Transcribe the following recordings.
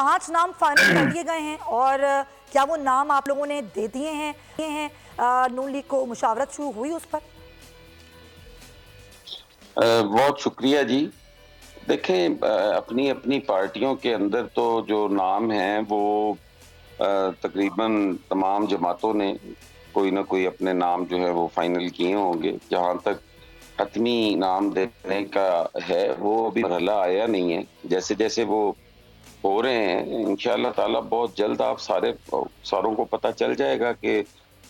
5 نام فائنل کر لیے گئے ہیں اور کیا وہ نام آپ لوگوں نے دے دیے ہیں نون لیگ کو؟ مشاورت شروع ہوئی اس پر؟ بہت شکریہ جی. دیکھیں اپنی اپنی پارٹیوں کے اندر تو جو نام ہیں وہ تقریباً تمام جماعتوں نے کوئی نہ کوئی اپنے نام جو ہے وہ فائنل کیے ہوں گے. جہاں تک حتمی نام دینے کا ہے وہ ابھی مرحلہ آیا نہیں ہے. جیسے جیسے وہ ہو رہے ہیں انشاءاللہ تعالی بہت جلد آپ ساروں کو پتہ چل جائے گا کہ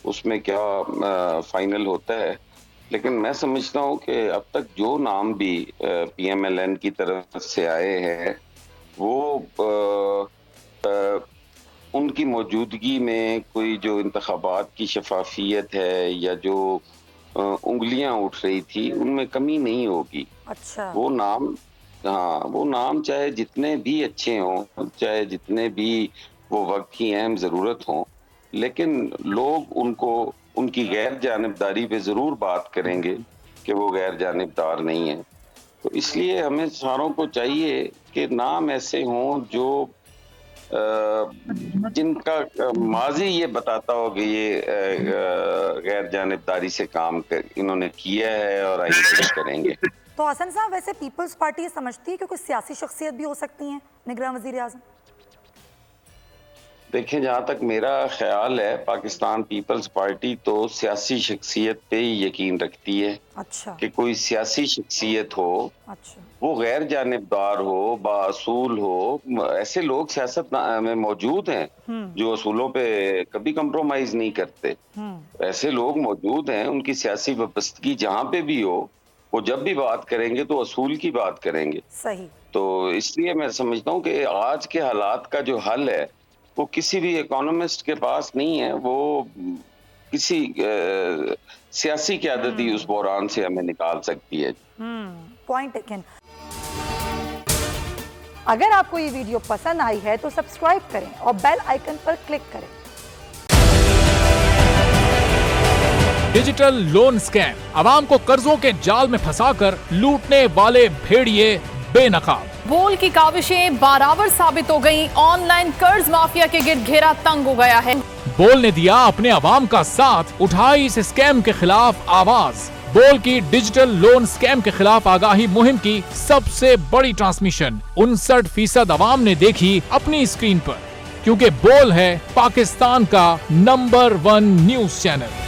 اس میں کیا فائنل ہوتا ہے. لیکن میں سمجھتا ہوں کہ اب تک جو نام بھی پی ایم ایل این کی طرف سے آئے ہیں وہ ان کی موجودگی میں کوئی جو انتخابات کی شفافیت ہے یا جو انگلیاں اٹھ رہی تھی ان میں کمی نہیں ہوگی. اچھا. وہ نام چاہے جتنے بھی اچھے ہوں، چاہے جتنے بھی وہ وقت کی اہم ضرورت ہوں، لیکن لوگ ان کی غیر جانبداری پہ ضرور بات کریں گے کہ وہ غیر جانبدار نہیں ہیں. تو اس لیے ہمیں ساروں کو چاہیے کہ نام ایسے ہوں جو جن کا ماضی یہ بتاتا ہو کہ یہ غیر جانبداری سے کام انہوں نے کیا ہے اور آئندہ بھی کریں گے. تو حسن صاحب ویسے پیپلز پارٹی یہ سمجھتی ہے کہ کوئی سیاسی شخصیت بھی ہو سکتی ہیں نگراں وزیر اعظم؟ دیکھیں جہاں تک میرا خیال ہے پاکستان پیپلز پارٹی تو سیاسی شخصیت پہ ہی یقین رکھتی ہے. اچھا. کہ کوئی سیاسی شخصیت ہو، اچھا. وہ غیر جانبدار ہو، بااصول ہو. ایسے لوگ سیاست میں موجود ہیں جو اصولوں پہ کبھی کمپرومائز نہیں کرتے. ایسے لوگ موجود ہیں، ان کی سیاسی وابستگی جہاں پہ بھی ہو وہ جب بھی بات کریں گے تو اصول کی بات کریں گے. صحیح. تو اس لیے میں سمجھتا ہوں کہ آج کے حالات کا جو حل ہے وہ کسی بھی اکانومسٹ کے پاس نہیں ہے. وہ کسی سیاسی قیادت ہی اس بحران سے ہمیں نکال سکتی ہے. Point taken. اگر آپ کو یہ ویڈیو پسند آئی ہے تو سبسکرائب کریں اور بیل آئیکن پر کلک کریں. ڈیجیٹل لون سکیم، عوام کو قرضوں کے جال میں پھنسا کر لوٹنے والے بھیڑیے بے نقاب. بول کی کاوشیں بارآور ثابت ہو گئیں. آن لائن قرض مافیا کے گرد گھیرا تنگ ہو گیا ہے. بول نے دیا اپنے عوام کا ساتھ، اٹھائی اس اسکیم کے خلاف آواز. بول کی ڈیجیٹل لون سکیم کے خلاف آگاہی مہم کی سب سے بڑی ٹرانسمیشن 59% عوام نے دیکھی اپنی اسکرین پر، کیونکہ بول ہے پاکستان کا نمبر 1 نیوز چینل.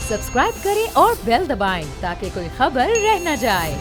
سبسکرائب کریں اور بیل دبائیں تاکہ کوئی خبر رہ نہ جائے.